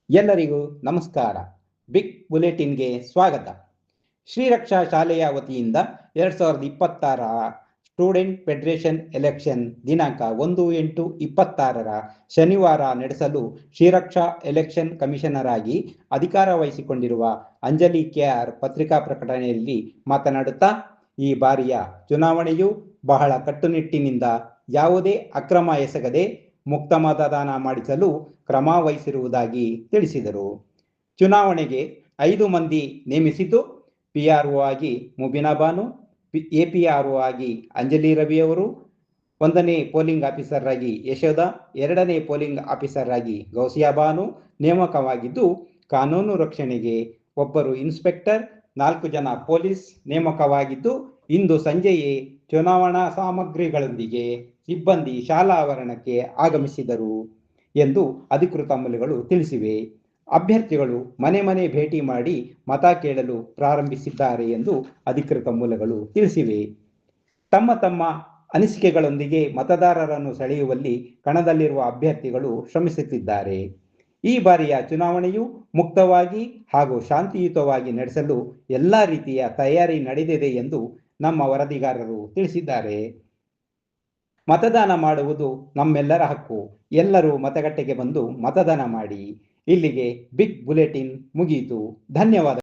ಎಲ್ಲರಿಗೂ ನಮಸ್ಕಾರ. ಬಿಗ್ ಬುಲೆಟಿನ್ಗೆ ಸ್ವಾಗತ. ಶ್ರೀರಕ್ಷಾ ಶಾಲೆಯ ವತಿಯಿಂದ 2026ರ ಸ್ಟೂಡೆಂಟ್ ಫೆಡರೇಷನ್ ಎಲೆಕ್ಷನ್ ದಿನಾಂಕ 1/8/26 ಶನಿವಾರ ನಡೆಸಲು ಶ್ರೀರಕ್ಷಾ ಎಲೆಕ್ಷನ್ ಕಮಿಷನರ್ ಆಗಿ ಅಧಿಕಾರ ವಹಿಸಿಕೊಂಡಿರುವ ಅಂಜಲಿ ಕೆಆರ್ ಪತ್ರಿಕಾ ಪ್ರಕಟಣೆಯಲ್ಲಿ ಮಾತನಾಡುತ್ತಾ, ಈ ಬಾರಿಯ ಚುನಾವಣೆಯು ಬಹಳ ಕಟ್ಟುನಿಟ್ಟಿನಿಂದ ಯಾವುದೇ ಅಕ್ರಮ ಎಸಗದೆ ಮುಕ್ತ ಮತದಾನ ಮಾಡಿಸಲು ಕ್ರಮ ವಹಿಸಿರುವುದಾಗಿ ತಿಳಿಸಿದರು. ಚುನಾವಣೆಗೆ 5 ಮಂದಿ ನೇಮಿಸಿದ್ದು, ಪಿಆರ್ಒ ಆಗಿ ಮುಬಿನಾ ಬಾನು, ಎಪಿಆರ್ಒ ಆಗಿ ಅಂಜಲಿ ರವಿಯವರು, 1ನೇ ಪೋಲಿಂಗ್ ಆಫೀಸರ್ ಆಗಿ ಯಶೋಧ, 2ನೇ ಪೋಲಿಂಗ್ ಆಫೀಸರ್ ಆಗಿ ಗೌಸಿಯಾ ಬಾನು ನೇಮಕವಾಗಿದ್ದು, ಕಾನೂನು ರಕ್ಷಣೆಗೆ ಒಬ್ಬರು ಇನ್ಸ್ಪೆಕ್ಟರ್, 4 ಜನ ಪೊಲೀಸ್ ನೇಮಕವಾಗಿದ್ದು, ಇಂದು ಸಂಜೆಯೇ ಚುನಾವಣಾ ಸಾಮಗ್ರಿಗಳೊಂದಿಗೆ ಸಿಬ್ಬಂದಿ ಶಾಲಾ ಆವರಣಕ್ಕೆ ಆಗಮಿಸಿದರು ಎಂದು ಅಧಿಕೃತ ಮೂಲಗಳು ತಿಳಿಸಿವೆ. ಅಭ್ಯರ್ಥಿಗಳು ಮನೆ ಮನೆ ಭೇಟಿ ಮಾಡಿ ಮತ ಕೇಳಲು ಪ್ರಾರಂಭಿಸಿದ್ದಾರೆ ಎಂದು ಅಧಿಕೃತ ಮೂಲಗಳು ತಿಳಿಸಿವೆ. ತಮ್ಮ ತಮ್ಮ ಅನಿಸಿಕೆಗಳೊಂದಿಗೆ ಮತದಾರರನ್ನು ಸೆಳೆಯುವಲ್ಲಿ ಕಣದಲ್ಲಿರುವ ಅಭ್ಯರ್ಥಿಗಳು ಶ್ರಮಿಸುತ್ತಿದ್ದಾರೆ. ಈ ಬಾರಿಯ ಚುನಾವಣೆಯು ಮುಕ್ತವಾಗಿ ಹಾಗೂ ಶಾಂತಿಯುತವಾಗಿ ನಡೆಸಲು ಎಲ್ಲ ರೀತಿಯ ತಯಾರಿ ನಡೆದಿದೆ ಎಂದು ನಮ್ಮ ವರದಿಗಾರರು ತಿಳಿಸಿದ್ದಾರೆ. ಮತದಾನ ಮಾಡುವುದು ನಮ್ಮೆಲ್ಲರ ಹಕ್ಕು. ಎಲ್ಲರೂ ಮತಗಟ್ಟೆಗೆ ಬಂದು ಮತದಾನ ಮಾಡಿ. ಇಲ್ಲಿಗೆ ಬಿಗ್ ಬುಲೆಟಿನ್ ಮುಗಿಯಿತು. ಧನ್ಯವಾದ.